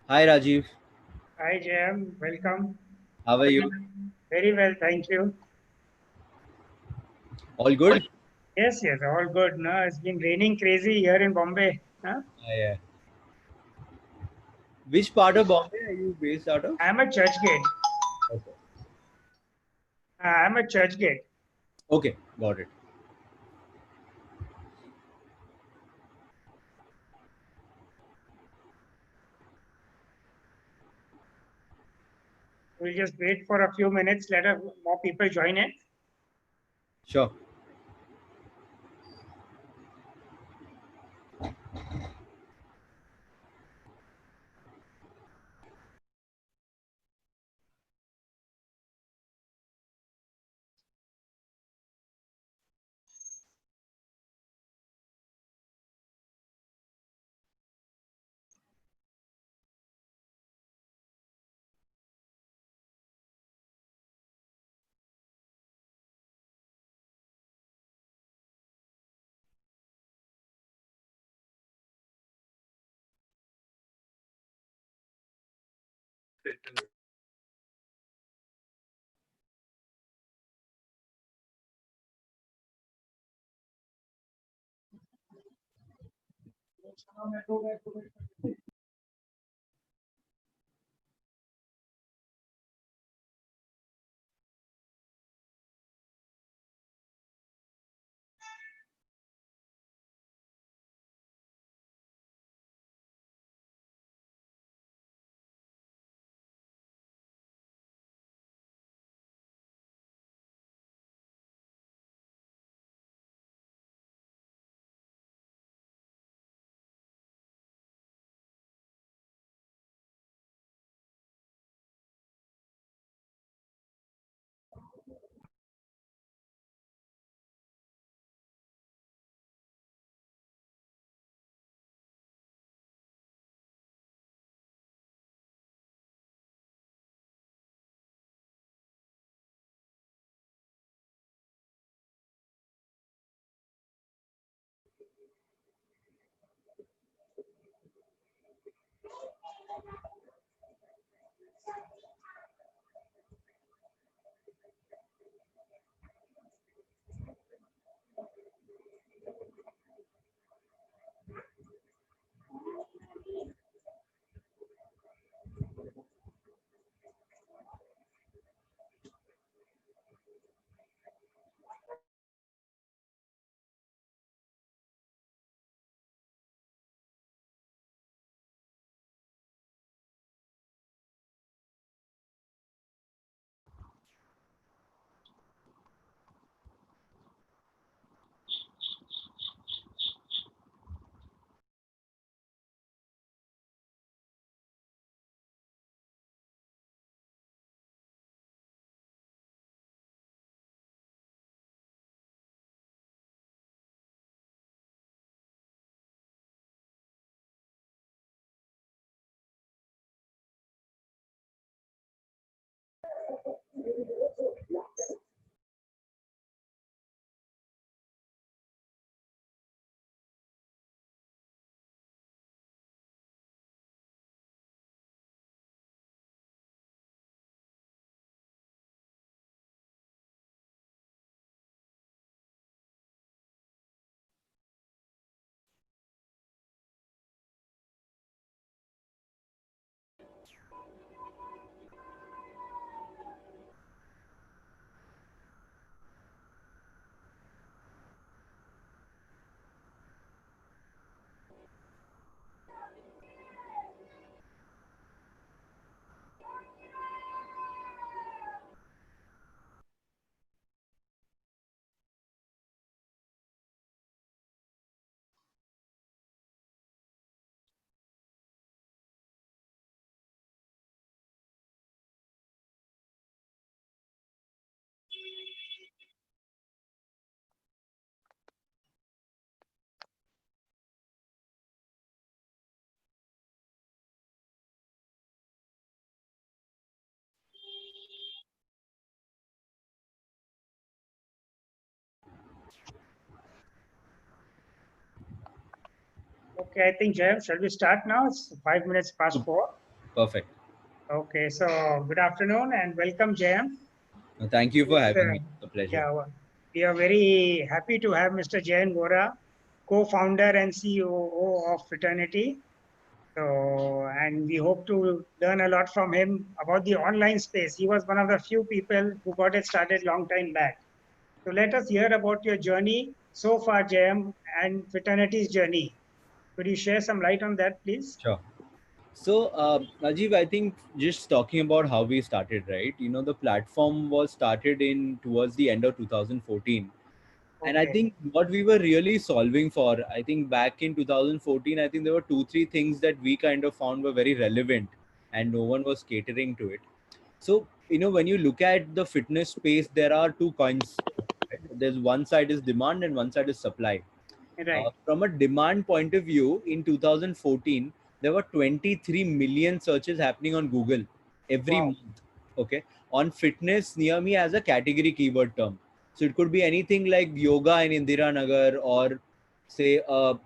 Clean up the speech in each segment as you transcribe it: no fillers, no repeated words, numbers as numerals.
Hi Rajiv, Hi, Jam. Welcome. how are you? Very well, thank you. All good? Yes, yes, all good. No, it's been raining crazy here in Bombay. Huh? Yeah. Which part of Bombay are you based out of? I'm a Churchgate. Okay. I'm a Churchgate. Okay, got it. We'll just wait for a few minutes, let more people join in. Sure. Okay, I think Jayam, shall we start now? It's 5 minutes past 4. Perfect. Okay, so good afternoon and welcome, Jayam. Thank you for It's, having me. It's a pleasure. yeah, we are very happy to have Mr. Jayan Vora, co-founder and CEO of Fraternity. So, and we hope to learn a lot from him about the online space. He was one of the few people who got it started long time back. So let us hear about your journey so far, Jayam, and Fraternity's journey. Could you share some light on that, please? Sure. So, Rajiv, I think just talking about how we started, right? The platform was started in towards the end of 2014. And I Okay, think what we were really solving for, I think back in 2014, I think there were two, three things that we kind of found were very relevant and no one was catering to it. So, when you look at the fitness space, there are two coins. Right? There's one side is demand and one side is supply. right. From a demand point of view, in 2014, there were 23 million searches happening on Google every Wow. month. Okay. On fitness near me as a category keyword term. So it could be anything like yoga in Indira Nagar or say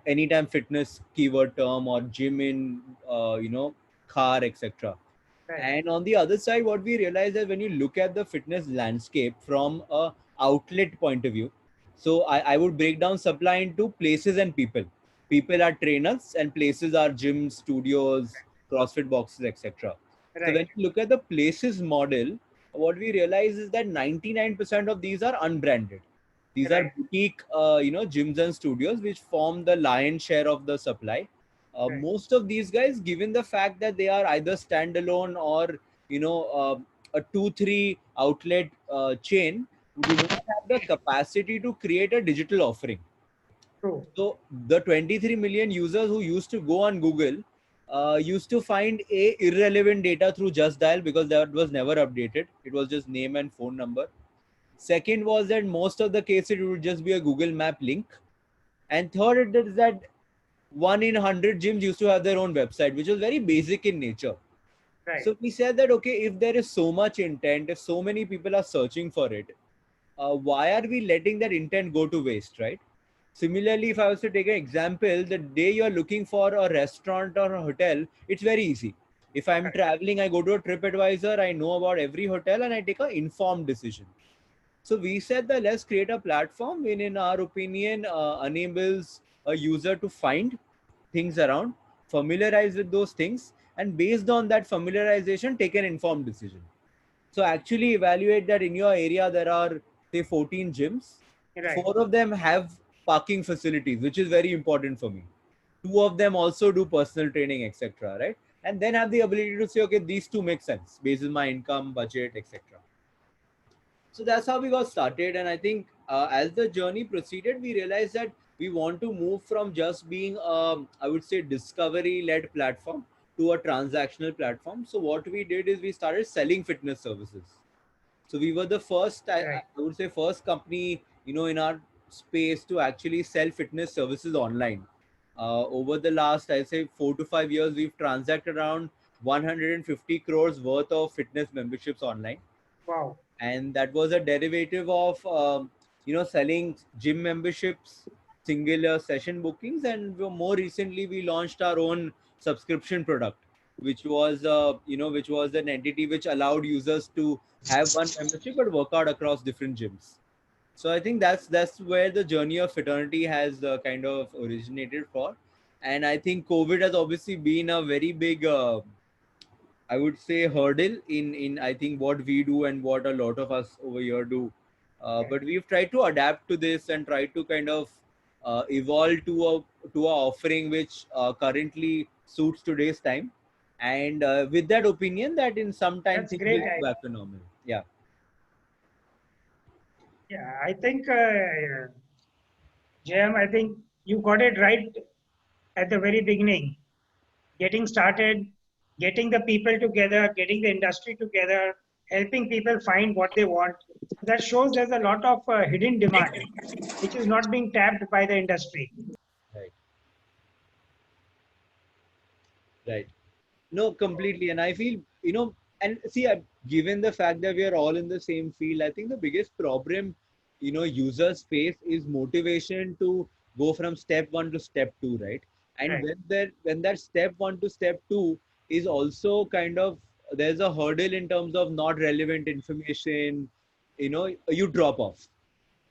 anytime fitness keyword term or gym in, Khar, etc. Right. And on the other side, what we realize is when you look at the fitness landscape from a outlet point of view, so I would break down supply into places and people. People are trainers and places are gyms, studios, CrossFit boxes, etc. So Right. when you look at the places model, what we realize is that 99% of these are unbranded. These are Right. boutique, gyms and studios, which form the lion's share of the supply. Right. Most of these guys, given the fact that they are either standalone or a 2-3 outlet chain, do not have the capacity to create a digital offering. True. So the 23 million users who used to go on Google used to find irrelevant data through Just Dial because that was never updated. It was just name and phone number. Second was that most of the cases it would just be a Google Map link. And third is that 1 in 100 gyms used to have their own website, which was very basic in nature. Right. So we said that, okay, if there is so much intent, if so many people are searching for it, why are we letting that intent go to waste, right? Similarly, if I was to take an example, the day you're looking for a restaurant or a hotel, it's very easy. If I'm Right. traveling, I go to a TripAdvisor, I know about every hotel and I take an informed decision. So we said that let's create a platform in our opinion, enables a user to find things around, familiarize with those things, and based on that familiarization, take an informed decision. So actually evaluate that in your area there are say 14 gyms. Right. 4 of them have parking facilities, which is very important for me. 2 of them also do personal training, etc. Right? And then have the ability to say, okay, these two make sense based on my income, budget, etc. So that's how we got started. And I think as the journey proceeded, we realized that we want to move from just being I would say discovery led platform to a transactional platform. So what we did is we started selling fitness services. So we were the first, I Right. would say, first company, in our space to actually sell fitness services online. Over the last, I'd say, 4 to 5 years, we've transacted around 150 crores worth of fitness memberships online, Wow. and that was a derivative of selling gym memberships, singular session bookings, and more recently we launched our own subscription product, which was an entity which allowed users to have one membership but work out across different gyms. So I think that's where the journey of fraternity has kind of originated for. And I think COVID has obviously been a very big I would say hurdle in I think what we do and what a lot of us over here do. Right. But we've tried to adapt to this and try to kind of evolve to a offering which currently suits today's time. And with that opinion that in some time That's things great. will go back to normal. Yeah. Yeah, I think, Jayam, I think you got it right at the very beginning. Getting started, getting the people together, getting the industry together, helping people find what they want. That shows there's a lot of hidden demand, which is not being tapped by the industry. Right. Right. No, completely. And I feel, and see, given the fact that we are all in the same field, I think the biggest problem, users face is motivation to go from step one to step two, right? And Right. when that step 1 to step 2 is also kind of, there's a hurdle in terms of not relevant information, you drop off.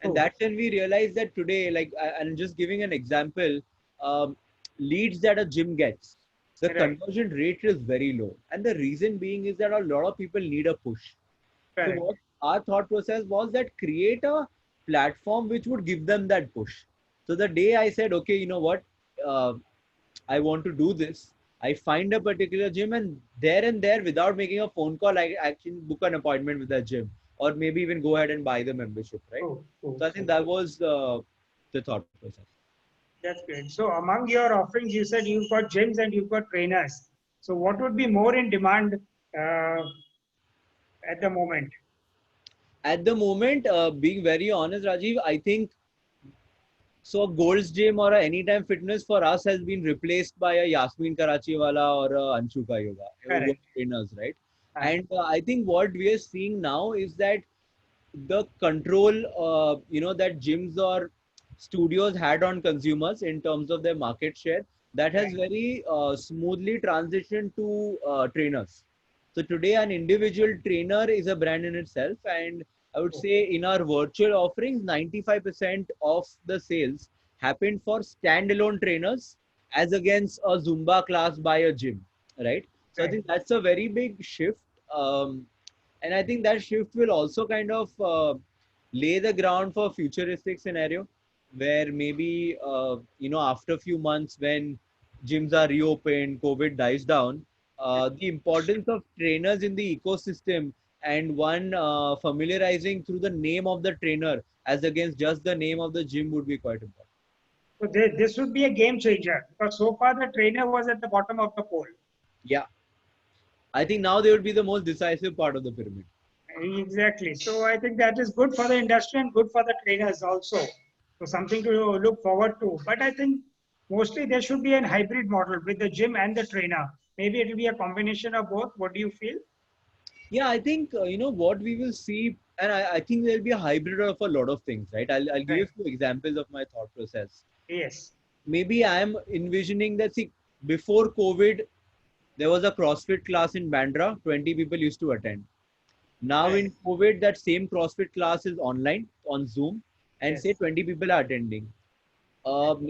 And True. that's when we realize that today, like I'm just giving an example, um, leads that a gym gets, the Right. conversion rate is very low, and the reason being is that a lot of people need a push. So Correct. what our thought process was, that create a platform which would give them that push. So the day I said, okay, you know what, uh, I want to do this, I find a particular gym, and there, without making a phone call, I can book an appointment with that gym, or maybe even go ahead and buy the membership, right? True. True. So I think True. that was the thought process. That's great. So among your offerings, you said you've got gyms and you've got trainers. So what would be more in demand uh, at the moment? At the moment, being very honest, Rajiv, I think so. A Gold's Gym or a Anytime Fitness for us has been replaced by a Yasmin Karachiwala or a Anshuka Yoga, who are Correct. trainers, right? Ah, And I think what we are seeing now is that the control, that gyms or studios had on consumers in terms of their market share, that has right. very smoothly transitioned to trainers. So today, an individual trainer is a brand in itself, and I would Oh, say in our virtual offerings, 95% of the sales happened for standalone trainers as against a Zumba class by a gym, right? So I right. think that's a very big shift. And I think that shift will also kind of lay the ground for futuristic scenario, where maybe after a few months, when gyms are reopened, COVID dies down, the importance of trainers in the ecosystem, and one familiarizing through the name of the trainer as against just the name of the gym, would be quite important. So this would be a game changer because so far the trainer was at the bottom of the pole. Yeah, I think now they would be the most decisive part of the pyramid. Exactly. So I think that is good for the industry and good for the trainers also. So something to look forward to. But I think mostly there should be an hybrid model with the gym and the trainer. Maybe it will be a combination of both. What do you feel? Yeah, I think what we will see, and I think there'll be a hybrid of a lot of things, right? I'll give you Right. a few examples of my thought process. Yes. Maybe I am envisioning that, see, before COVID, there was a CrossFit class in Bandra, 20 people used to attend. Now Right. in COVID, that same CrossFit class is online on Zoom, and say Yes. 20 people are attending.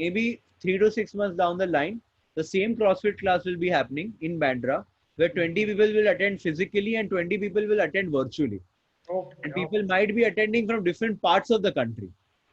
Maybe 3 to 6 months down the line, the same CrossFit class will be happening in Bandra, where 20 people will attend physically and 20 people will attend virtually. Okay. And Okay. people might be attending from different parts of the country.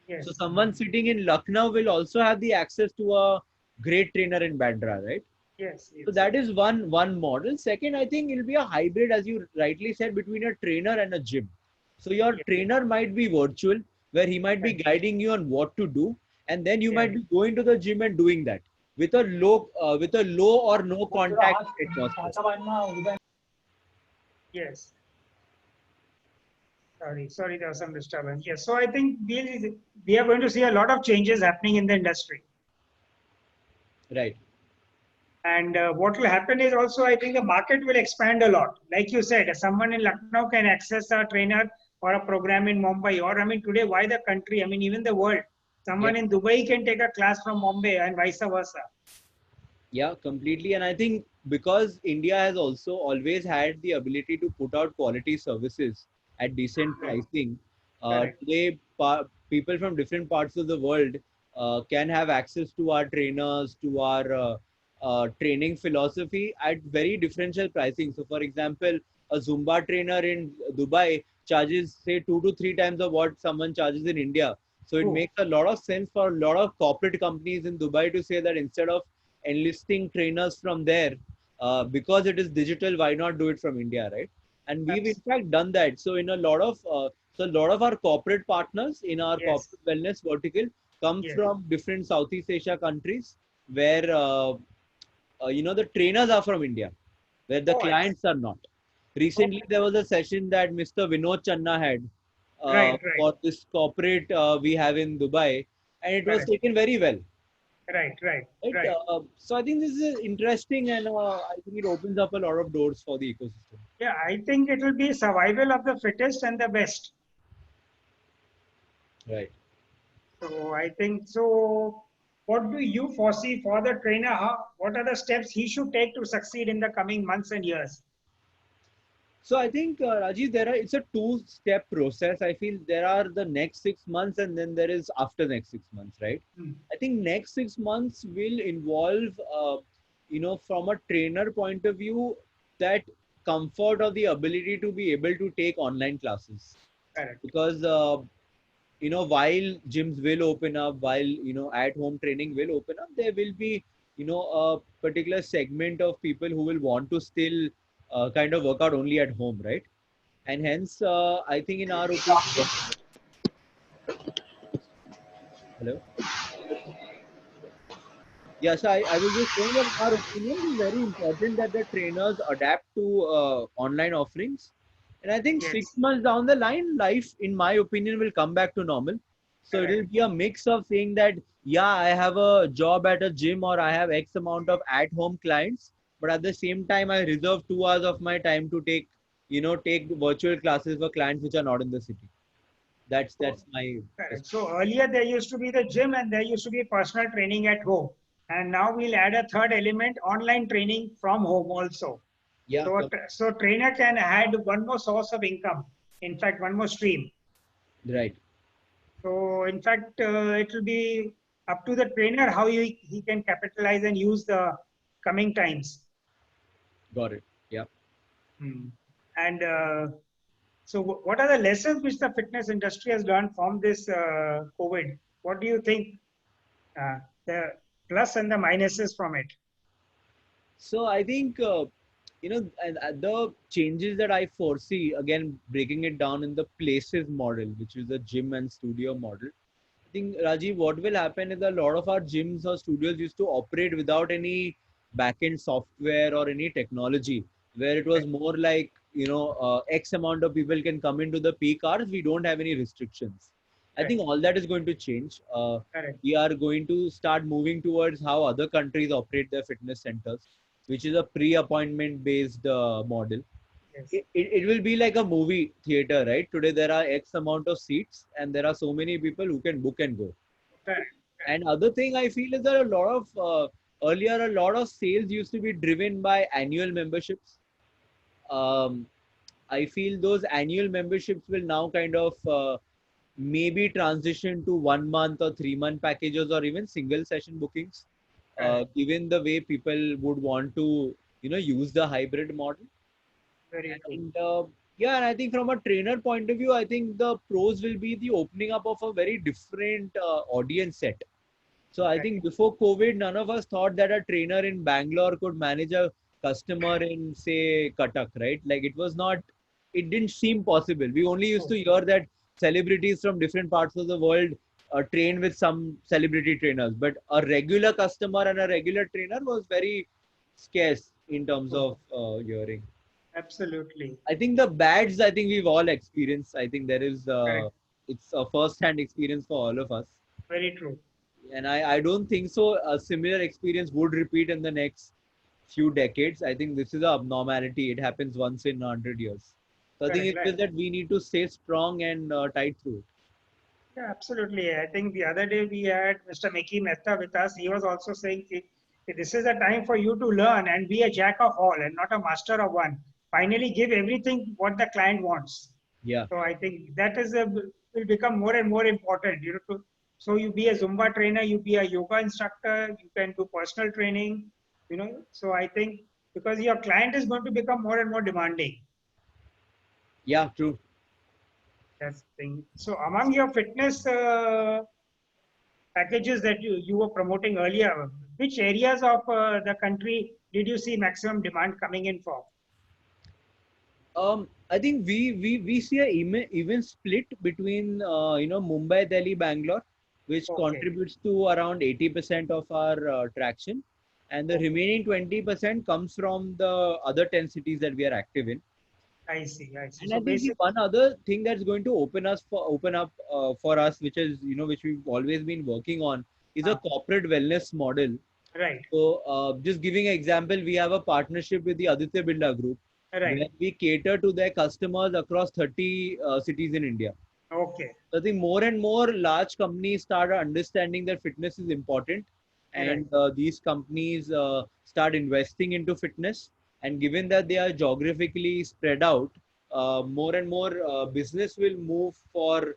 So Yes. someone sitting in Lucknow will also have the access to a great trainer in Bandra, right? Yes. So Yes. that is one model. Second, I think it'll be a hybrid, as you rightly said, between a trainer and a gym. So your Yes. trainer might be virtual, where he might be Right. guiding you on what to do, and then you Yes. might be going to the gym and doing that with a low or no contact atmosphere. Yes. Sorry, there was some disturbance. Yes. So I think we are going to see a lot of changes happening in the industry. Right. And what will happen is also, I think the market will expand a lot. Like you said, someone in Lucknow can access a trainer or a program in Mumbai, or I mean, today, why the country? I mean, even the world. Yeah. Someone in Dubai can take a class from Mumbai and vice versa. Yeah, completely. And I think because India has also always had the ability to put out quality services at decent Right. pricing, Correct. today people from different parts of the world can have access to our trainers, to our training philosophy at very differential pricing. So, for example, a Zumba trainer in Dubai charges, say, 2 to 3 times of what someone charges in India. So, it True. makes a lot of sense for a lot of corporate companies in Dubai to say that instead of enlisting trainers from there, because it is digital, why not do it from India, right? And we've in Abs- fact done that. So in a lot of our corporate partners in our Yes. corporate wellness vertical come Yes. from different Southeast Asia countries, where the trainers are from India, where the Oh, clients are not. Recently, okay. there was a session that Mr. Vinod Channa had Right. Right. for this corporate we have in Dubai, and it was Correct. taken very well. Right. Right. Right. Right. So I think this is interesting, and I think it opens up a lot of doors for the ecosystem. Yeah, I think it will be survival of the fittest and the best. Right. So I think so. what do you foresee for the trainer? What are the steps he should take to succeed in the coming months and years? So I think Rajiv, it's a two-step process. I feel there are the next 6 months, and then there is after next 6 months, right? Hmm. I think next 6 months will involve, from a trainer point of view, that comfort of the ability to be able to take online classes. Correct. Because while gyms will open up, while at home training will open up, there will be a particular segment of people who will want to still kind of work out only at home, right? And hence I think in our opinion, hello. Yeah, so I was just saying that in our opinion, it's very important that the trainers adapt to online offerings. And I think Yes. 6 months down the line, life, in my opinion, will come back to normal. So Correct. it'll be a mix of saying that, yeah, I have a job at a gym or I have X amount of at-home clients, but at the same time, I reserve 2 hours of my time to take virtual classes for clients which are not in the city. That's my Correct. So earlier there used to be the gym and there used to be personal training at home. And now we'll add a third element, online training from home also. yeah, So trainer can add one more source of income. In fact, one more stream. right. So in fact, it will be up to the trainer how he can capitalize and use the coming times. Got it. Yeah. Hmm. And so what are the lessons which the fitness industry has learned from this COVID? What do you think the plus and the minuses from it? So I think the changes that I foresee, again breaking it down in the places model, which is the gym and studio model. I think Rajiv, what will happen is a lot of our gyms or studios used to operate without any backend software or any technology, where it was more like X amount of people can come into the peak hours. We don't have any restrictions. I think all that is going to change. Correct. We are going to start moving towards how other countries operate their fitness centers, which is a pre-appointment based model. Yes. It will be like a movie theater, right? Today there are X amount of seats and there are so many people who can book and go. Correct. And other thing I feel is that earlier a lot of sales used to be driven by annual memberships. Um, I feel those annual memberships will now kind of maybe transition to 1 month or 3 month packages or even single session bookings, given the way people would want to use the hybrid model. Very true. And yeah, and I think from a trainer point of view, I think the pros will be the opening up of a very different audience set. So I think before COVID, none of us thought that a trainer in Bangalore could manage a customer in, say, Cuttack, right? Like it didn't seem possible. We only used to hear that celebrities from different parts of the world train with some celebrity trainers, but a regular customer and a regular trainer was very scarce in terms of hearing. Absolutely. I think the bads, I think we've all experienced. I think it's a first-hand experience for all of us. Very true. And I don't think so. A similar experience would repeat in the next few decades. I think this is an abnormality. It happens once in 100 years. So I think it's just that we need to stay strong and tight through it. Yeah, absolutely. I think the other day we had Mr. Meki Mehta with us. He was also saying, this is a time for you to learn and be a jack of all and not a master of one. Finally, give everything what the client wants. Yeah. So I think that will become more and more important. So you be a Zumba trainer, you be a yoga instructor, you can do personal training. So I think because your client is going to become more and more demanding. Yeah, true. That's the thing. So among your fitness packages that you were promoting earlier, which areas of the country did you see maximum demand coming in for? I think we see a even split between Mumbai, Delhi, Bangalore, which contributes to around 80% of our traction, and the remaining 20% comes from the other 10 cities that we are active in. I see. And so I think the one other thing that's going to open up for us, which is which we've always been working on, is a corporate wellness model. Right. So just giving an example, we have a partnership with the Aditya Birla Group, where we cater to their customers across 30 cities in India. Okay. So I think more and more large companies start understanding that fitness is important, and these companies start investing into fitness. And given that they are geographically spread out, more and more business will move for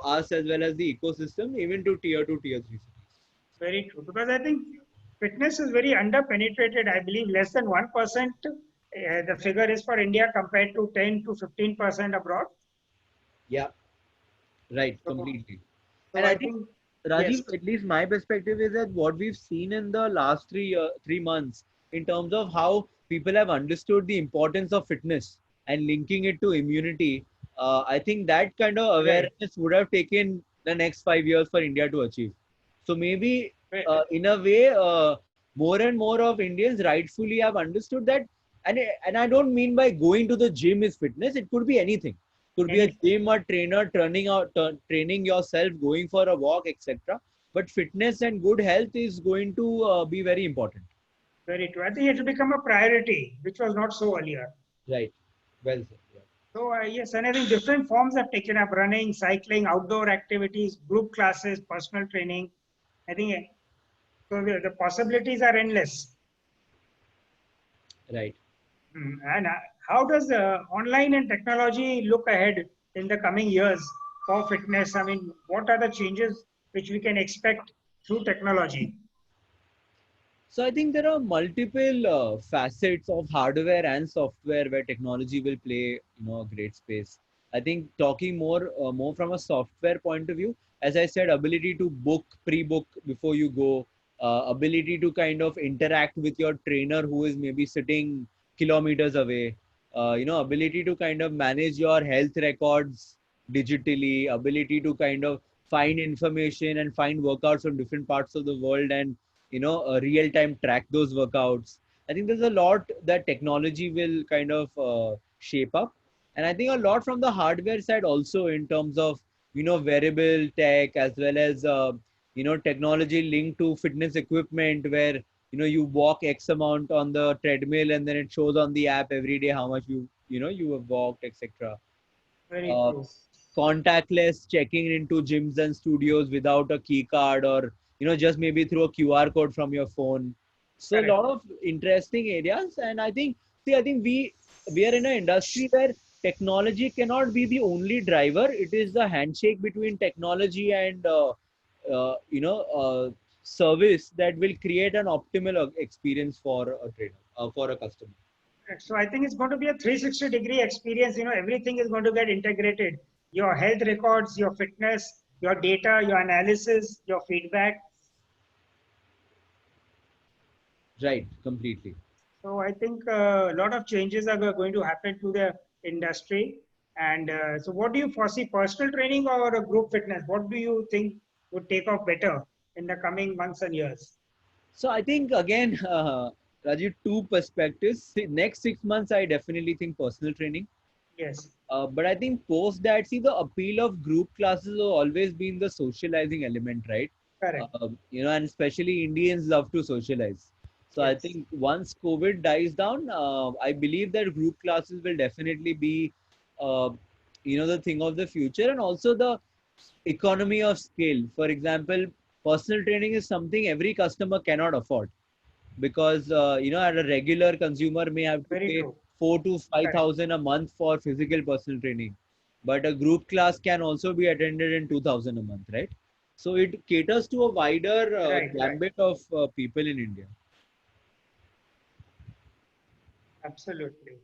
us as well as the ecosystem, even to tier 2, tier 3 cities. Very true. Because I think fitness is very under penetrated. I believe less than 1%. The figure is for India compared to 10 to 15% abroad. Yeah, right, So, completely. so And I I think, think yes, Rajiv, at least my perspective is that what we've seen in the last 3 months, in terms of how people have understood the importance of fitness and linking it to immunity, I think that kind of right. awareness would have taken the next 5 years for India to achieve. So maybe, Right. in a way, more and more of Indians rightfully have understood that. And I don't mean by going to the gym is fitness. It could be anything. Could be a Anything. gym, a trainer, training yourself, going for a walk, etc. But fitness and good health is going to be very important. Very true. I think it will become a priority, which was not so earlier. Right. Well said. Yeah. So yes, and I think different forms have taken up: running, cycling, outdoor activities, group classes, personal training. I think so. The possibilities are endless. Right. And how does online and technology look ahead in the coming years for fitness? I mean, what are the changes which we can expect through technology? So I think there are multiple facets of hardware and software where technology will play, a great space. I think talking more from a software point of view, as I said, ability to pre-book before you go, ability to kind of interact with your trainer who is maybe sitting kilometers away, ability to kind of manage your health records digitally, ability to kind of find information and find workouts from different parts of the world and real time track those workouts. I think there's a lot that technology will kind of shape up. And I think a lot from the hardware side also, in terms of wearable tech, as well as technology linked to fitness equipment, where you walk x amount on the treadmill and then it shows on the app every day how much you have walked, etc. Very uh, true. Contactless checking into gyms and studios without a key card, or just maybe through a QR code from your phone. So a Correct. lot of interesting areas. And I think we are in an industry where technology cannot be the only driver. It is the handshake between technology and service that will create an optimal experience for a trainer, for a customer. So I think it's going to be a 360-degree experience. Everything is going to get integrated. Your health records, your fitness, your data, your analysis, your feedback. Right, completely. So I think a lot of changes are going to happen to the industry. And so what do you foresee, personal training or a group fitness? What do you think would take off better in the coming months and years? So I think again, Rajiv, two perspectives. Next 6 months, I definitely think personal training. Yes, But I think post that, see, the appeal of group classes has always been the socializing element, right? correct. And especially Indians love to socialize. So I Yes, think once COVID dies down, I believe that group classes will definitely be, uh, the thing of the future, and also the economy of scale. For example, personal training is something every customer cannot afford, because at a regular consumer may have to very pay true. four to five Correct, thousand a month for physical personal training, but a group class can also be attended in 2,000 a month, right? So it caters to a wider right, right. gambit of people in India. Absolutely.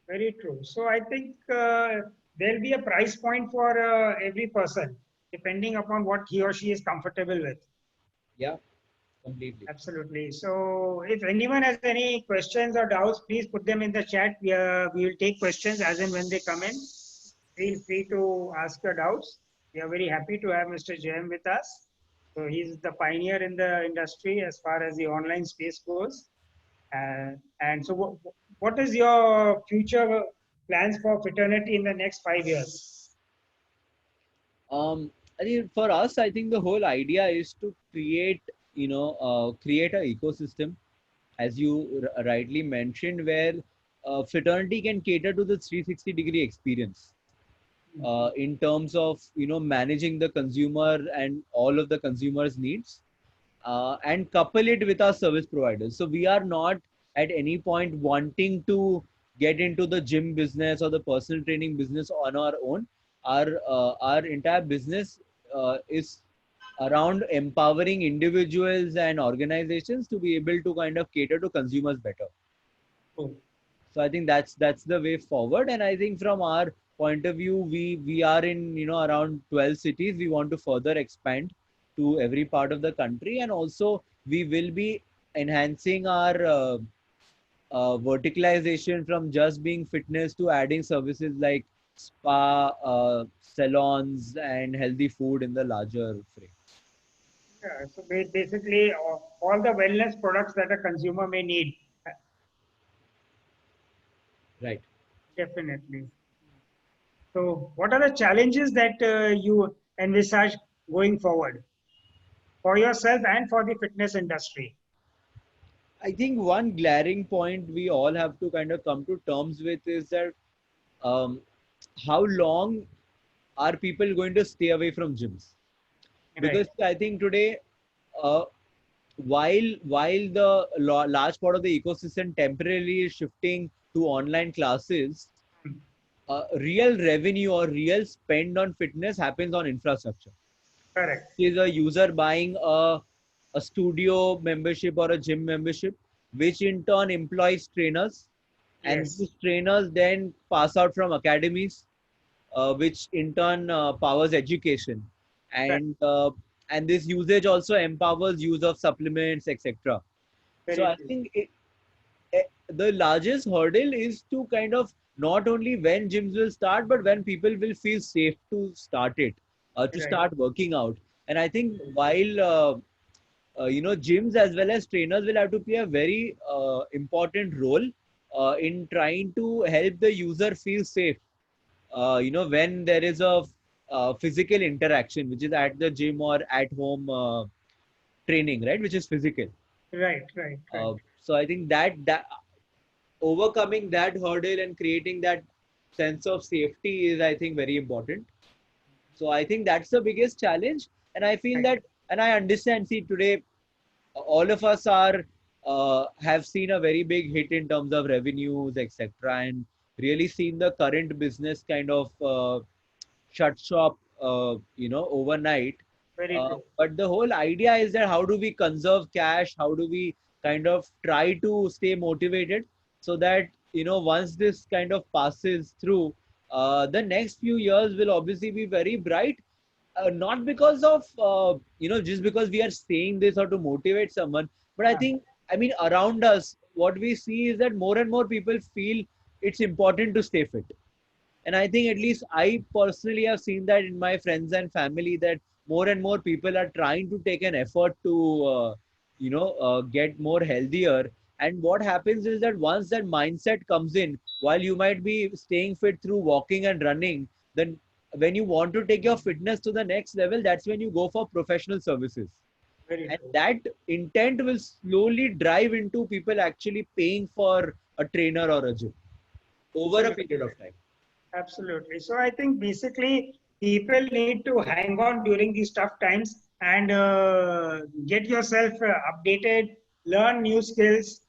Very true. So I think there'll be a price point for every person, depending upon what he or she is comfortable with. Yeah, completely. Absolutely. So if anyone has any questions or doubts, please put them in the chat. We will take questions as and when they come in. Feel free to ask your doubts. We are very happy to have Mr. Jain with us. So he's the pioneer in the industry as far as the online space goes. And so what is your future plans for fraternity in the next 5 years? I think for us, I think the whole idea is to create an ecosystem, as you rightly mentioned, where fraternity can cater to the 360-degree experience, in terms of managing the consumer and all of the consumer's needs. and couple it with our service providers. So we are not at any point wanting to get into the gym business or the personal training business on our own. Our entire business is around empowering individuals and organizations to be able to kind of cater to consumers better. Cool. So I think that's the way forward. And I think from our point of view, we are in around 12 cities. We want to further expand to every part of the country, and also we will be enhancing our verticalization from just being fitness to adding services like spa, salons, and healthy food in the larger frame. Yeah, so basically, all the wellness products that a consumer may need. Right. Definitely. So, what are the challenges that you envisage going forward for yourself and for the fitness industry? I think one glaring point we all have to kind of come to terms with is that um, how long are people going to stay away from gyms? Right. Because I think today, uh, while the large part of the ecosystem temporarily is shifting to online classes, Hmm. real revenue or real spend on fitness happens on infrastructure. Correct. Is a user buying a studio membership or a gym membership, which in turn employs trainers, and Yes. these trainers then pass out from academies, which in turn powers education, Correct. and this usage also empowers use of supplements, etc. So Very I true. think the largest hurdle is to kind of not only when gyms will start, but when people will feel safe to start it, to Right. start working out. And I think while gyms as well as trainers will have to play a very important role in trying to help the user feel safe, when there is a physical interaction, which is at the gym or at home training, right, which is physical. Right. Right. Right. So I think that overcoming that hurdle and creating that sense of safety is, I think, very important. So I think that's the biggest challenge. And I feel Right. that, and I understand, see, today all of us are have seen a very big hit in terms of revenues, etc., and really seen the current business kind of shut shop, overnight. Very true. But the whole idea is that how do we conserve cash? How do we kind of try to stay motivated so that, once this kind of passes through, the next few years will obviously be very bright. Not because of, just because we are saying this or to motivate someone, but I Ah, think, I mean, around us, what we see is that more and more people feel it's important to stay fit. And I think at least I personally have seen that in my friends and family, that more and more people are trying to take an effort to get more healthier. And what happens is that once that mindset comes in, while you might be staying fit through walking and running, then when you want to take your fitness to the next level, that's when you go for professional services. very And true. that intent will slowly drive into people actually paying for a trainer or a gym over a Absolutely. period of time. Absolutely. So I think basically people need to hang on during these tough times and get yourself updated, learn new skills,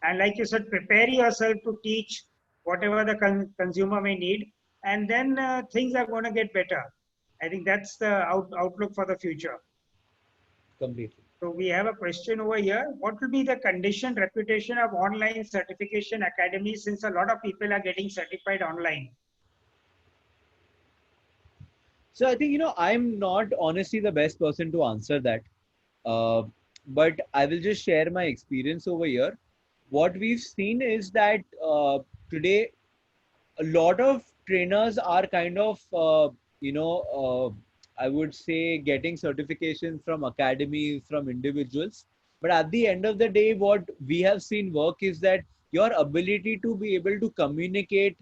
and like you said, prepare yourself to teach whatever the consumer may need, and then things are going to get better. I think that's the outlook for the future. Completely. So we have a question over here. What will be the condition reputation of online certification academies since a lot of people are getting certified online? So I think, I'm not honestly the best person to answer that. Uh, but I will just share my experience over here. What we've seen is that today a lot of trainers are kind of, I would say, getting certifications from academies, from individuals. But at the end of the day, what we have seen work is that your ability to be able to communicate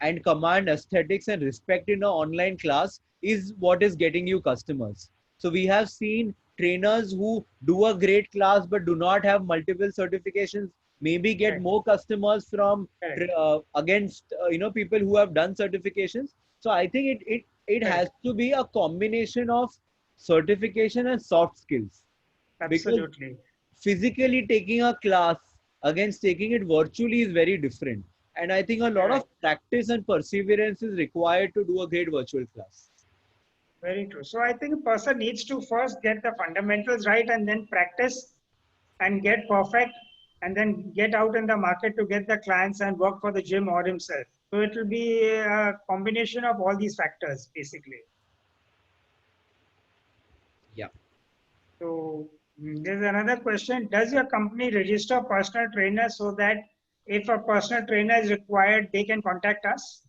and command aesthetics and respect in an online class is what is getting you customers. So we have seen trainers who do a great class but do not have multiple certifications maybe get Correct. more customers from Correct. against people who have done certifications. So I think it Correct. has to be a combination of certification and soft skills. Because Absolutely. physically taking a class against taking it virtually is very different. And I think a lot of Right. practice and perseverance is required to do a great virtual class. Very true. So I think a person needs to first get the fundamentals right and then practice and get perfect and then get out in the market to get the clients and work for the gym or himself. So it will be a combination of all these factors basically. Yeah. So there's another question. Does your company register personal trainers so that if a personal trainer is required, they can contact us?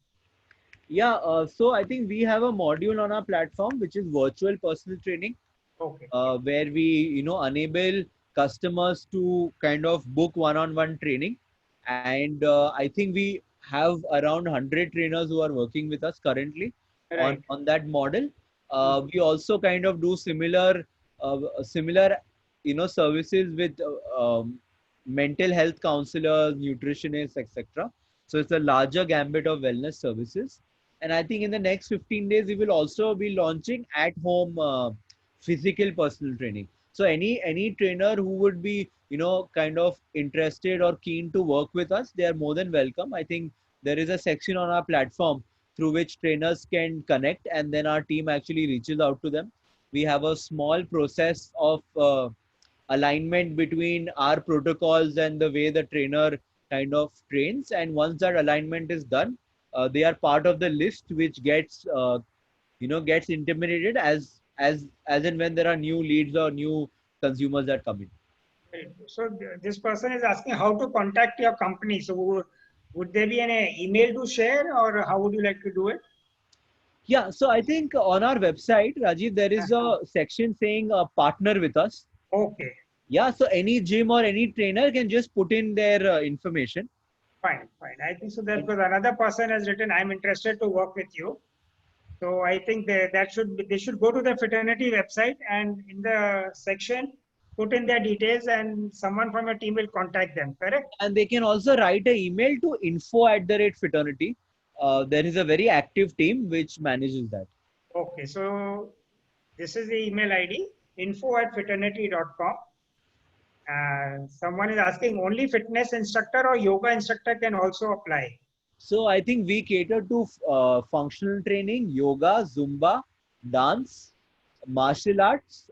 Yeah. So I think we have a module on our platform which is virtual personal training, Okay. where we enable customers to kind of book one-on-one training. And I think we have around 100 trainers who are working with us currently Right. on that model. Hmm. We also kind of do similar services with mental health counselors, nutritionists, etc. So it's a larger gambit of wellness services. And I think in the next 15 days we will also be launching at home physical personal training. So any trainer who would be kind of interested or keen to work with us, they are more than welcome. I think there is a section on our platform through which trainers can connect, and then our team actually reaches out to them. We have a small process of alignment between our protocols and the way the trainer kind of trains, and once that alignment is done, they are part of the list which gets intimidated as and when there are new leads or new consumers that come in. Right. So this person is asking how to contact your company. So would there be an email to share, or how would you like to do it? Yeah, so I think on our website, Rajiv, there is a section saying partner with us. Okay, Yeah, so any gym or any trainer can just put in their information. fine, fine. I think so that because another person has written, I'm interested to work with you. So I think they should go to the fraternity website and in the section put in their details and someone from your team will contact them. Correct? And they can also write an email to info@fraternity. There is a very active team which manages that. Okay, so this is the email ID info@fraternity.com. Someone is asking only fitness instructor or yoga instructor can also apply. So I think we cater to functional training, yoga, Zumba, dance, martial arts,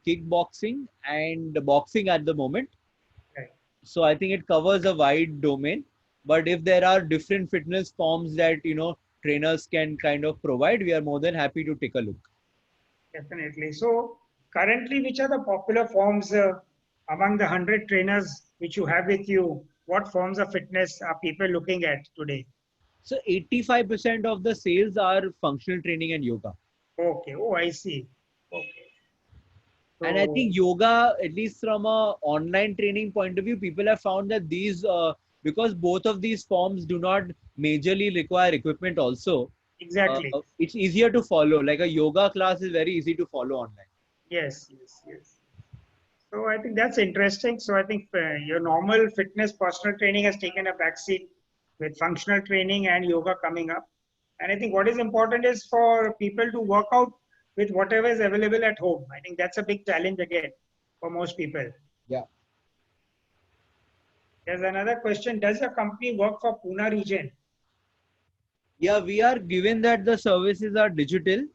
kickboxing, and boxing at the moment. Right. So I think it covers a wide domain. But if there are different fitness forms that trainers can kind of provide, we are more than happy to take a look. Definitely. So currently, which are the popular forms among the 100 trainers which you have with you? What forms of fitness are people looking at today? So 85% of the sales are functional training and yoga. Okay. Oh, I see. Okay. And I So think yoga, at least from a online training point of view, people have found that these because both of these forms do not majorly require equipment also, exactly. it's easier to follow. Like a yoga class is very easy to follow online. Yes, yes, yes. So I think that's interesting. So I think your normal fitness personal training has taken a backseat with functional training and yoga coming up. And I think what is important is for people to work out with whatever is available at home. I think that's a big challenge again for most people. Yeah. There's another question. Does your company work for Pune region? Yeah, we are given that the services are digital.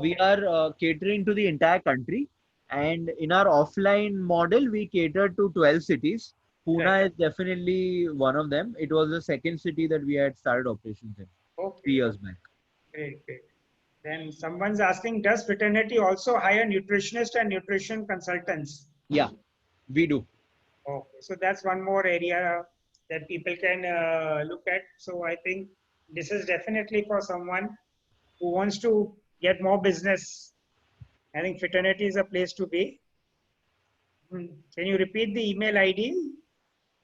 We Okay, are catering to the entire country. And in our offline model, we cater to 12 cities. right. Pune is definitely one of them. It was the second city that we had started operations in Okay, 3 years okay. back. Great, great. Then someone's asking, does fraternity also hire nutritionists and nutrition consultants? Yeah, we do. Okay, so that's one more area that people can look at. So I think this is definitely for someone who wants to get more business. I think fraternity is a place to be. Can you repeat the email ID?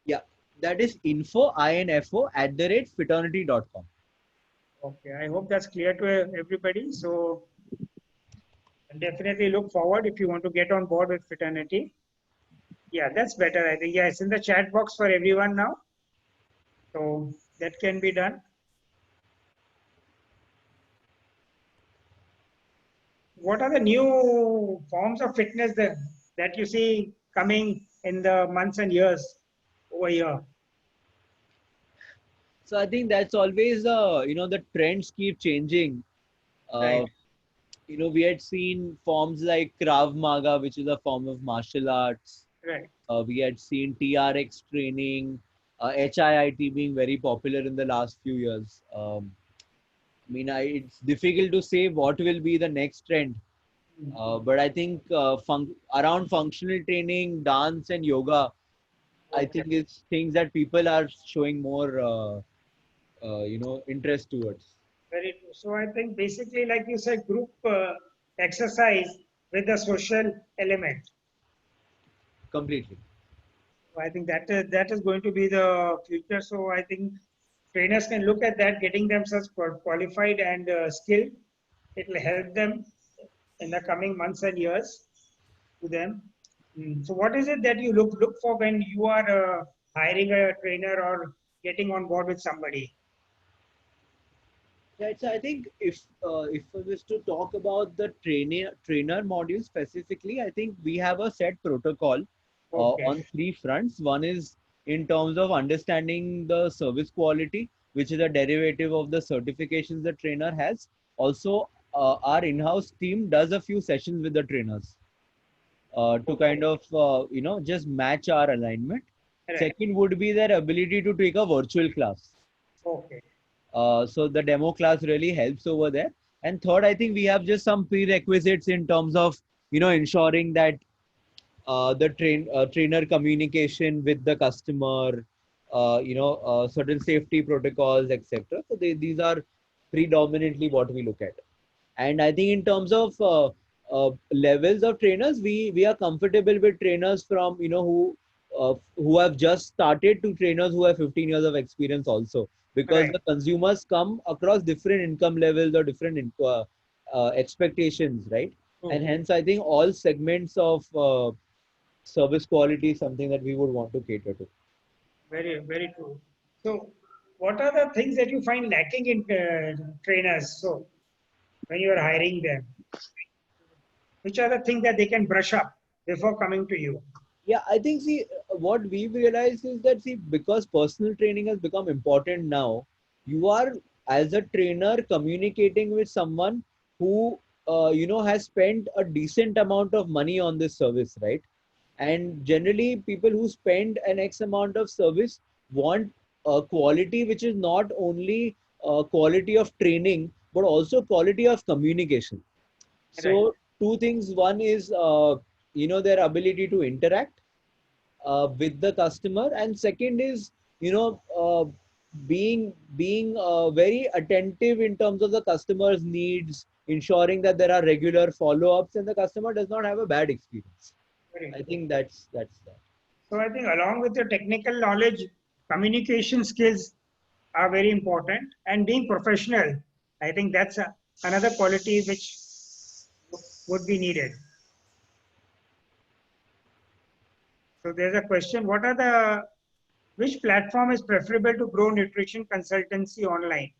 Yeah, that is info@fraternity.com. Okay, I hope that's clear to everybody. So definitely look forward if you want to get on board with fraternity. Yeah, that's better. I think, yeah, it's in the chat box for everyone now. So that can be done. What are the new forms of fitness that you see coming in the months and years over here? So I think that's always, the trends keep changing. Right, Uh, we had seen forms like Krav Maga, which is a form of martial arts. right. We had seen TRX training, HIIT being very popular in the last few years. It's difficult to say what will be the next trend. But I think around functional training, dance, and yoga, I Okay. think it's things that people are showing more, interest towards. Very true. So I think basically, like you said, group exercise with the social element. Completely. I think that is going to be the future. So I think trainers can look at that, getting themselves qualified and skilled. It will help them in the coming months and years to them. So what is it that you look for when you are hiring a trainer or getting on board with somebody? Right. So I think if I was to talk about the trainer module specifically, I think we have a set protocol Okay. on three fronts. One is in terms of understanding the service quality, which is a derivative of the certifications the trainer has. Also, our in-house team does a few sessions with the trainers to kind Okay. of just match our alignment. Right. Second would be their ability to take a virtual class. Okay. So the demo class really helps over there. And third, I think we have just some prerequisites in terms of ensuring that the trainer communication with the customer, certain safety protocols, etc. So these are predominantly what we look at. And I think in terms of levels of trainers, we are comfortable with trainers from who have just started to trainers who have 15 years of experience also, because Right. the consumers come across different income levels or different expectations, right? And True. hence I think all segments of service quality is something that we would want to cater to. Very true. So, what are the things that you find lacking in trainers? So, when you are hiring them, which are the things that they can brush up before coming to you? Yeah, I think, see, what we've realized is that, see, because personal training has become important now, you are, as a trainer, communicating with someone who, has spent a decent amount of money on this service, right? And generally, people who spend an X amount of service want a quality which is not only quality of training, but also quality of communication. Right. So, two things. One is, their ability to interact with the customer, and second is being very attentive in terms of the customer's needs, ensuring that there are regular follow-ups and the customer does not have a bad experience. Very I true. think that's that. So, I think along with your technical knowledge, communication skills are very important, and being professional. I think that's another quality which would be needed. So, there's a question: what are the which platform is preferable to grow nutrition consultancy online?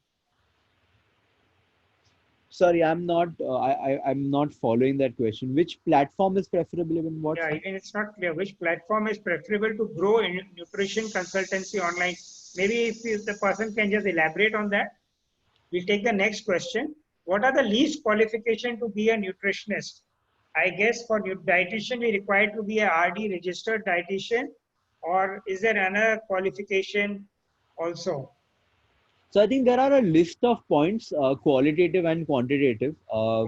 Sorry, I'm not following that question. Which platform is preferable in what Yeah, sense? even it's not clear which platform is preferable to grow in nutrition consultancy online. Maybe if the person can just elaborate on that. We'll take the next question. What are the least qualification to be a nutritionist? I guess for dietitian, we require to be a RD registered dietitian, or is there another qualification also? So I think there are a list of points, qualitative and quantitative,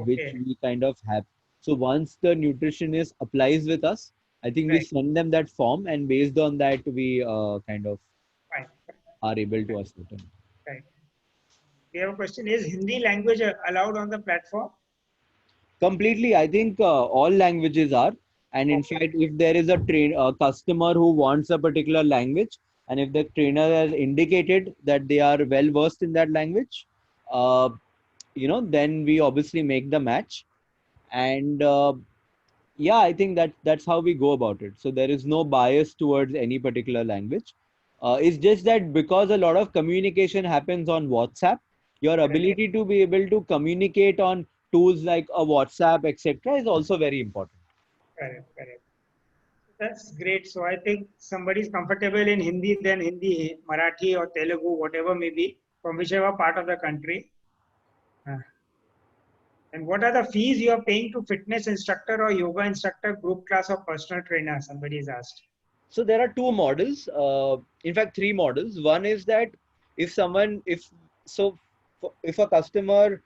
which Okay, we kind of have. So once the nutritionist applies with us, I think we right, send them that form, and based on that, we kind of fine, are able to ascertain. right. We have a question: is Hindi language allowed on the platform? Completely, I think all languages are. And in Okay, fact, if there is a customer who wants a particular language, and if the trainer has indicated that they are well versed in that language, uh, then we obviously make the match. And yeah, I think that's how we go about it. So there is no bias towards any particular language. It's just that because a lot of communication happens on WhatsApp, your correct, ability to be able to communicate on tools like a WhatsApp, etc., is also very important. correct, correct. That's great. So I think somebody's comfortable in Hindi, then Hindi, Marathi or Telugu, whatever may be, from whichever part of the country. Uh, And what are the fees you are paying to fitness instructor or yoga instructor, group class or personal trainer? Somebody has asked. So there are two models, in fact, three models. One is that if someone, so, if a customer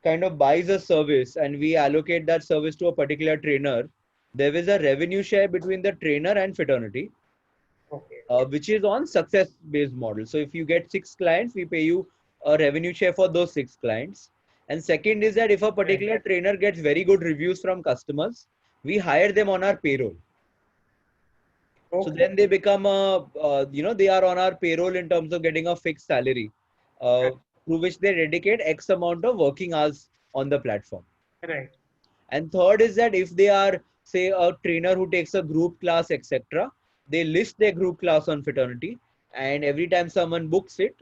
kind of buys a service and we allocate that service to a particular trainer, there is a revenue share between the trainer and fraternity, Okay. which is on success-based model. So if you get 6 clients, we pay you a revenue share for those 6 clients. And second is that if a particular trainer gets very good reviews from customers, we hire them on our payroll. So Okay. then they become they are on our payroll in terms of getting a fixed salary, uh, through which they dedicate X amount of working hours on the platform. Right. And third is that if they are, say, a trainer who takes a group class, etc., they list their group class on Fraternity, and every time someone books it,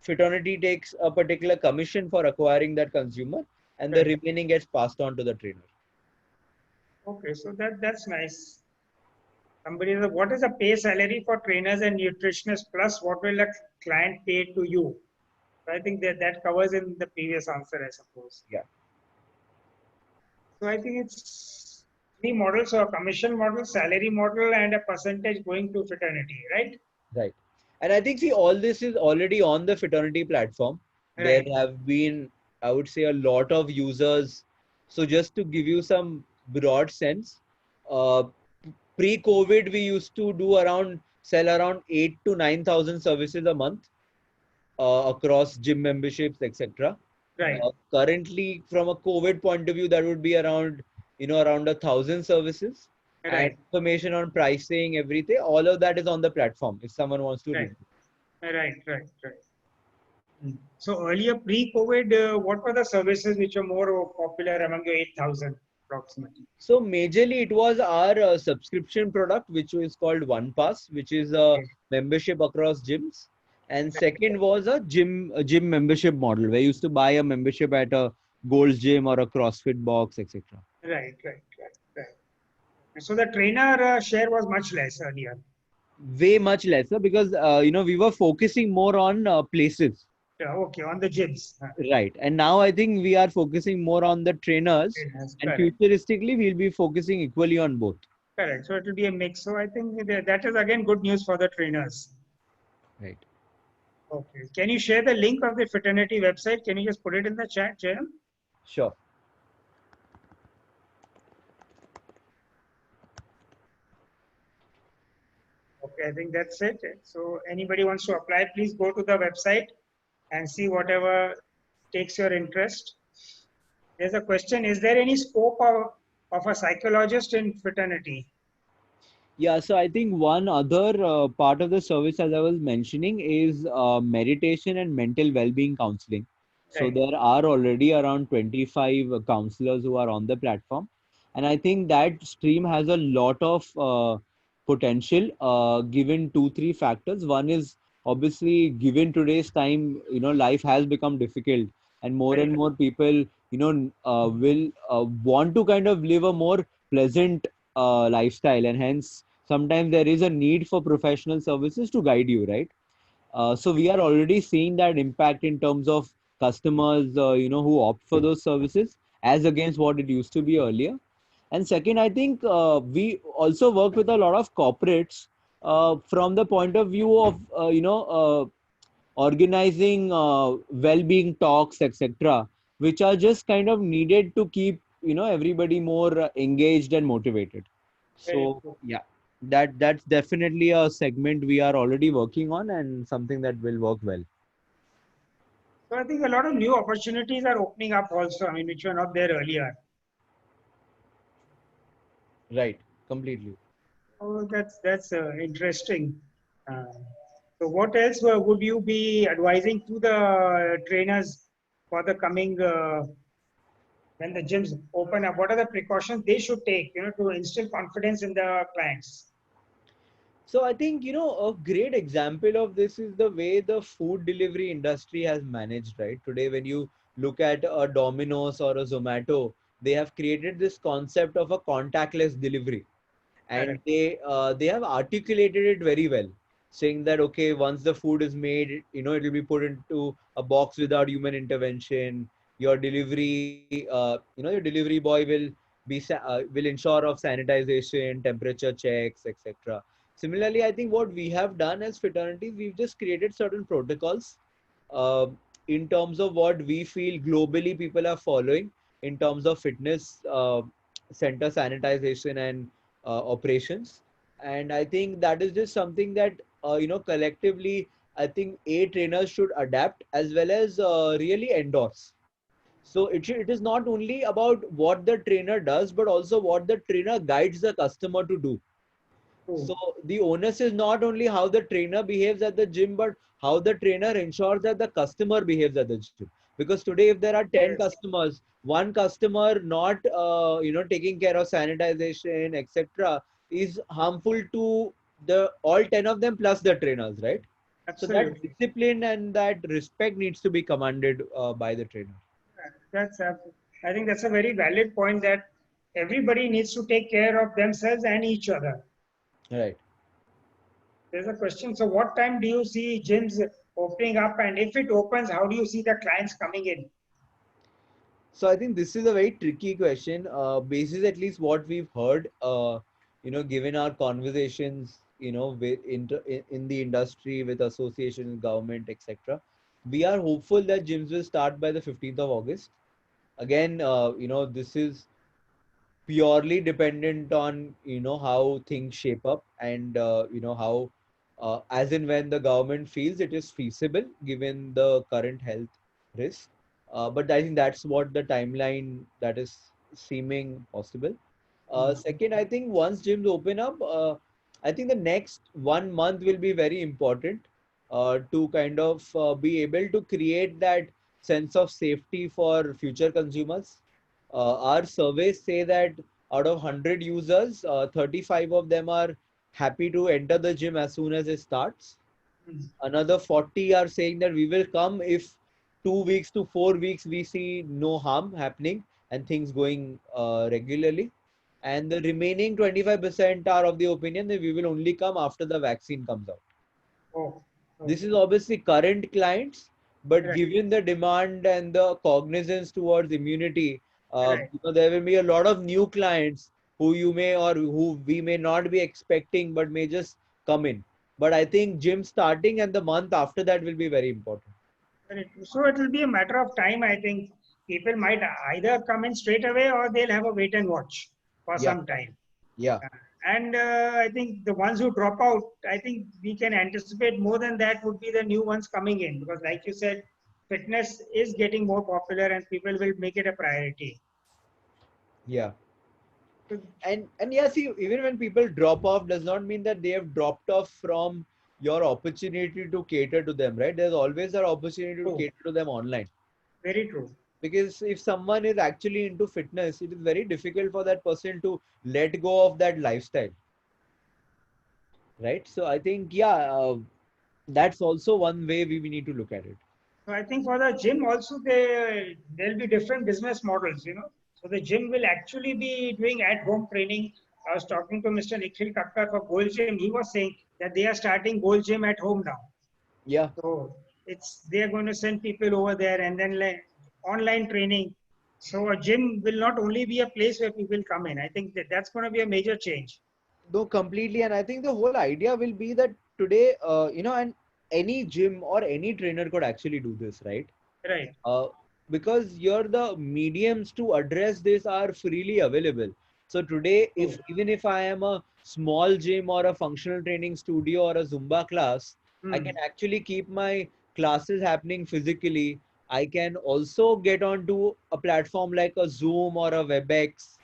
Fraternity takes a particular commission for acquiring that consumer, and the Right. remaining gets passed on to the trainer. Okay. So that's nice. Somebody said, what is the pay salary for trainers and nutritionists plus what will a client pay to you? So I think that covers in the previous answer, I suppose. Yeah. So I think it's three models: so a commission model, salary model, and a percentage going to fraternity, right? Right. And I think, see, all this is already on the Fraternity platform. There Right. have been, I would say, a lot of users. So just to give you some broad sense, uh, pre-COVID, we used to sell around 8 to 9,000 services a month, across gym memberships, etc. Right. Currently, from a COVID point of view, that would be around 1,000 services, and Right. information on pricing, everything, all of that is on the platform if someone wants to Right. read. Right. Right. Right. So earlier, pre-COVID, what were the services which were more popular among your 8,000 approximately? So majorly it was our subscription product, which is called OnePass, which is a Okay. membership across gyms. And second was a gym membership model, where you used to buy a membership at a Gold's Gym or a CrossFit Box, etc. Right. Right. Right. Right. So the trainer share was much less earlier. Way much lesser because we were focusing more on places. Yeah, okay, on the gyms. Right. And now I think we are focusing more on the trainers, Trainers, and correct. futuristically we'll be focusing equally on both. Correct. So it will be a mix. So I think that is again good news for the trainers. Right. Okay. Can you share the link of the fraternity website? Can you just put it in the chat, Jayam? Sure. Okay, I think that's it. So anybody wants to apply, please go to the website and see whatever takes your interest. There's a question, is there any scope of a psychologist in fraternity? Yeah, so I think one other part of the service, as I was mentioning, is meditation and mental well-being counseling. So Right. there are already around 25 counselors who are on the platform, and I think that stream has a lot of potential, given two, three factors. One is obviously, given today's time, life has become difficult, and Right. more people, will want to kind of live a more pleasant lifestyle, and hence sometimes there is a need for professional services to guide you, right? So we are already seeing that impact in terms of customers, who opt for those services as against what it used to be earlier. And second, I think we also work with a lot of corporates, from the point of view of organizing well-being talks, etc., which are just kind of needed to keep everybody more engaged and motivated. Very So true. yeah, that's definitely a segment we are already working on, and something that will work well. So I think a lot of new opportunities are opening up also, I mean, which were not there earlier. Right, completely. Oh, that's interesting. Uh, so, what else would you be advising to the trainers for the coming when the gyms open up? What are the precautions they should take, to instill confidence in the clients? So I think, a great example of this is the way the food delivery industry has managed, right? Today, when you look at a Domino's or a Zomato, they have created this concept of a contactless delivery. and Correct. they have articulated it very well, saying that okay, once the food is made, it will be put into a box without human intervention. Your delivery, your delivery boy will ensure of sanitization, temperature checks, etc. Similarly, I think what we have done as fraternities, we've just created certain protocols uh, in terms of what we feel globally people are following in terms of fitness center sanitization and operations. And I think that is just something that collectively, I think trainers should adapt as well as really endorse. So it is not only about what the trainer does, but also what the trainer guides the customer to do. True. So the onus is not only how the trainer behaves at the gym, but how the trainer ensures that the customer behaves at the gym. Because today, if there are 10 Yes. customers, one customer not taking care of sanitization, etc., is harmful to the all 10 of them plus the trainers, right? So that Absolutely. discipline and that respect needs to be commanded by the trainer. That's I think that's a very valid point that everybody needs to take care of themselves and each other. Right. There's a question. So, what time do you see gyms opening up? And if it opens, how do you see the clients coming in? So I think this is a very tricky question. Basis at least what we've heard, given our conversations, in the industry with associations, government, etc. We are hopeful that gyms will start by the 15th of August. Again, this is purely dependent on how things shape up and how as and when the government feels it is feasible given the current health risk. But I think that's what the timeline that is seeming possible. Second, I think once gyms open up, I think the next 1 month will be very important to kind of be able to create that sense of safety for future consumers. Our surveys say that out of 100 users, 35 of them are happy to enter the gym as soon as it starts. Mm. Another 40 are saying that we will come if 2 weeks to 4 weeks we see no harm happening and things going regularly. And the remaining 25% are of the opinion that we will only come after the vaccine comes out. Oh, This okay. is obviously current clients, but Right, given the demand and the cognizance towards immunity, right. there will be a lot of new clients who you may or who we may not be expecting, but may just come in. But I think gym starting and the month after that will be very important. Right. So it will be a matter of time. I think people might either come in straight away or they'll have a wait and watch for Yeah, some time. yeah, And I think the ones who drop out, I think we can anticipate more than that would be the new ones coming in because, like you said, fitness is getting more popular and people will make it a priority. yeah. So, And yeah, see, even when people drop off, does not mean that they have dropped off from your opportunity to cater to them, right? There's always an opportunity to true, cater to them online. very true. Because if someone is actually into fitness, it is very difficult for that person to let go of that lifestyle, right? So I think, yeah, that's also one way we need to look at it. So I think for the gym also there'll be different business models, you know. So the gym will actually be doing at-home training. I was talking to Mr. Nikhil Kakkar for Gold Gym. He was saying that they are starting Gold Gym at home now. Yeah. So it's they are going to send people over there and then like online training. So a gym will not only be a place where people come in. I think that that's going to be a major change. No, completely. And I think the whole idea will be that today, and any gym or any trainer could actually do this, right? Right. uh, because you're the mediums to address this are freely available. So today, True. if even if I am a small gym or a functional training studio or a Zumba class, I can Hmm. actually keep my classes happening physically. I can also get onto a platform like a Zoom or a WebEx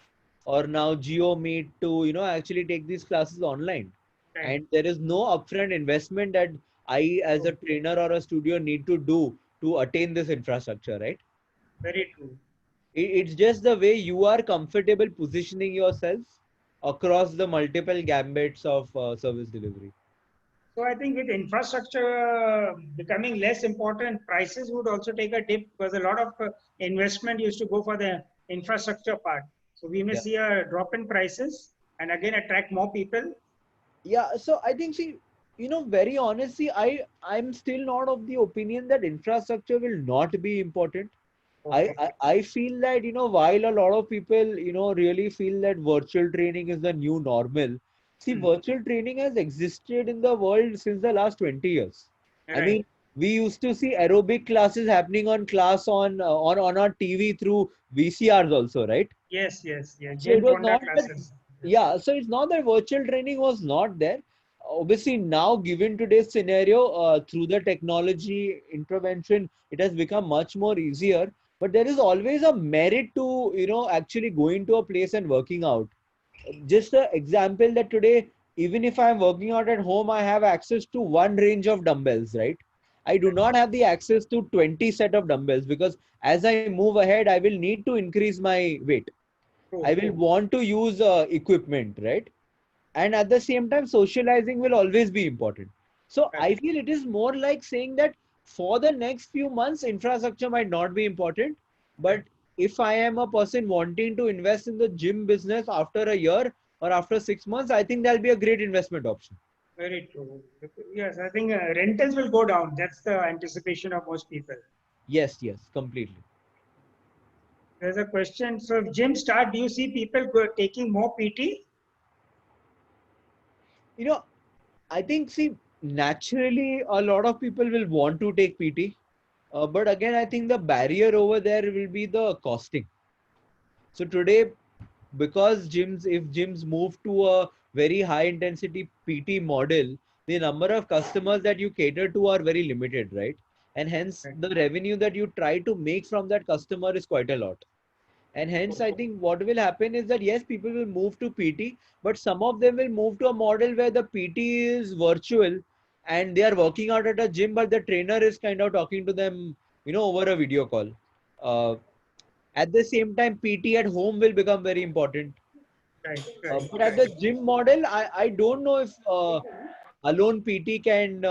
or now GeoMeet to actually take these classes online. Right. And there is no upfront investment that I as a True. trainer or a studio need to do to attain this infrastructure, right? Very true. It's just the way you are comfortable positioning yourself across the multiple gambits of service delivery. So I think with infrastructure becoming less important, prices would also take a dip because a lot of investment used to go for the infrastructure part. So we may Yeah, see a drop in prices and again attract more people? Yeah, so I think, see, very honestly, I'm still not of the opinion that infrastructure will not be important. Okay. I feel that, while a lot of people, really feel that virtual training is the new normal. See, Hmm. virtual training has existed in the world since the last 20 years. I Right. mean, we used to see aerobic classes happening on our TV through VCRs also, right? Yes, yes, yes. So it Jane was Fonda not that, classes. Yes. yeah. So it's not that virtual training was not there. Obviously, now given today's scenario, through the technology intervention, it has become much more easier. But there is always a merit to actually going to a place and working out. Just an example that today, even if I'm working out at home, I have access to one range of dumbbells, right? I do not have the access to 20 set of dumbbells because as I move ahead, I will need to increase my weight. I True, will true. want to use equipment, right? And at the same time, socializing will always be important. So I Correct. feel it is more like saying that for the next few months, infrastructure might not be important. But Correct. if I am a person wanting to invest in the gym business after a year or after 6 months, I think that'll be a great investment option. Very true. Yes, I think rentals will go down. That's the anticipation of most people. Yes, yes, completely. There's a question. So, if gym start, do you see people taking more PT? You know, I think, see, naturally, a lot of people will want to take PT. But again, I think the barrier over there will be the costing. So today, because if gyms move to a very high intensity PT model, the number of customers that you cater to are very limited, right? And hence Right. the revenue that you try to make from that customer is quite a lot. And hence, I think what will happen is that yes, people will move to PT, but some of them will move to a model where the PT is virtual and they are working out at a gym, but the trainer is kind of talking to them, over a video call. Uh, at the same time, PT at home will become very important. Right. Right. But at the Right. gym model, I don't know if alone PT can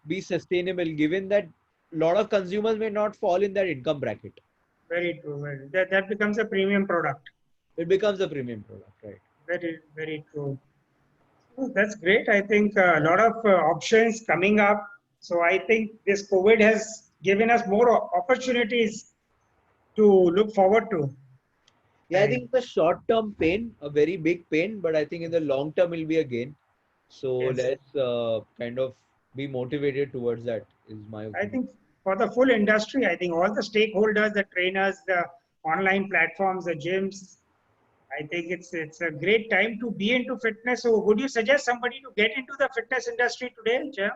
be sustainable, given that a lot of consumers may not fall in that income bracket. Very true. That becomes a premium product. It becomes a premium product, right? Very, very true. Oh, that's great. I think a lot of options coming up. So I think this COVID has given us more opportunities to look forward to. Yeah, I And think the short term pain, a very big pain, but I think in the long term will be a gain. So yes, let's kind of be motivated towards that, is my I opinion. think for the full industry, I think all the stakeholders, the trainers, the online platforms, the gyms, I think it's a great time to be into fitness. So would you suggest somebody to get into the fitness industry today, Jay?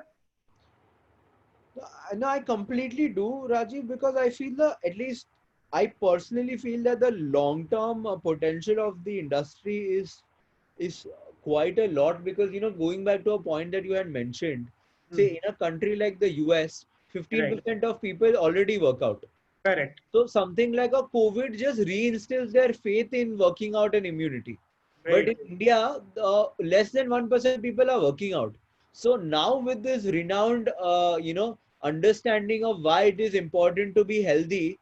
No, I completely do, Rajiv, because I feel at least I personally feel that the long-term potential of the industry is quite a lot because going back to a point that you had mentioned, say Hmm. in a country like the US, Right. 15% of people already work out. Correct. So something like a COVID just reinstills their faith in working out and immunity. But Very in true. India, less than 1% people are working out. So now with this renowned, understanding of why it is important to be healthy,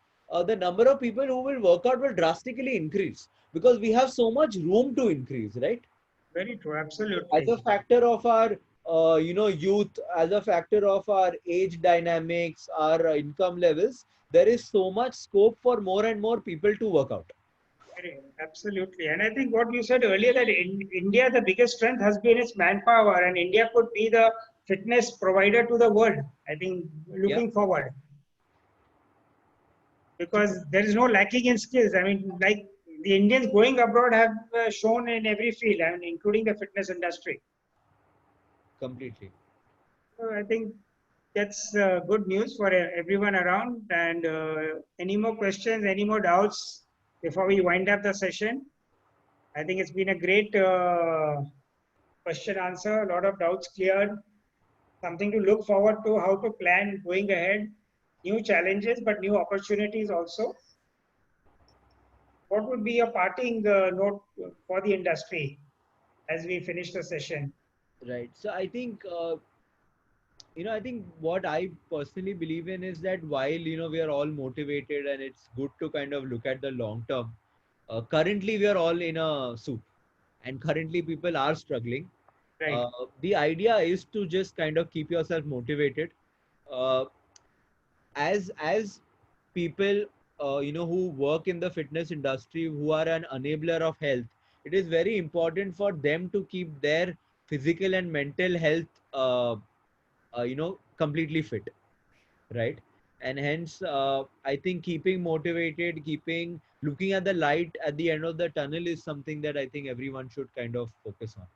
the number of people who will work out will drastically increase because we have so much room to increase, right? Very true. As Absolutely. a factor of our, youth, as a factor of our age dynamics, our income levels, there is so much scope for more and more people to work out. Absolutely. And I think what you said earlier that in India, the biggest strength has been its manpower, and India could be the fitness provider to the world. I think Yeah. looking forward So because there is no lacking in skills. I mean, like the Indians going abroad have shown in every field, I mean, including the fitness industry. completely. So I think that's good news for everyone around. And any more questions, any more doubts before we wind up the session? I think it's been a great question answer, a lot of doubts cleared, something to look forward to, how to plan going ahead, new challenges, but new opportunities also. What would be a parting note for the industry as we finish the session? Right. So I think what I personally believe in is that while, we are all motivated and it's good to kind of look at the long term, currently we are all in a soup. and currently people are struggling. Right. The idea is to just kind of keep yourself motivated. Uh, as people who work in the fitness industry, who are an enabler of health, it is very important for them to keep their physical and mental health completely fit, right? And hence I think keeping motivated, keeping looking at the light at the end of the tunnel is something that I think everyone should kind of focus on.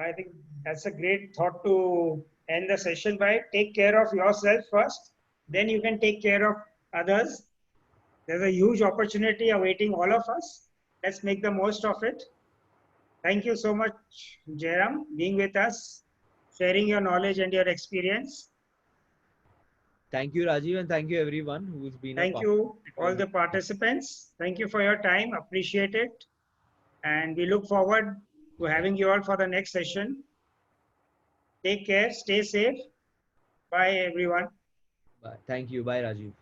I think that's a great thought to end the session by. Take care of yourself first, then you can take care of others. There's a huge opportunity awaiting all of us. Let's make the most of it. Thank you so much, Jairam, being with us, sharing your knowledge and your experience. Thank you, Rajiv, and thank you everyone who's been a Thank part. you, It all was the participants. Thank you for your time. Appreciate it. And we look forward to having you all for the next session. Take care. Stay safe. Bye, everyone. Bye. Thank you. Bye, Rajiv.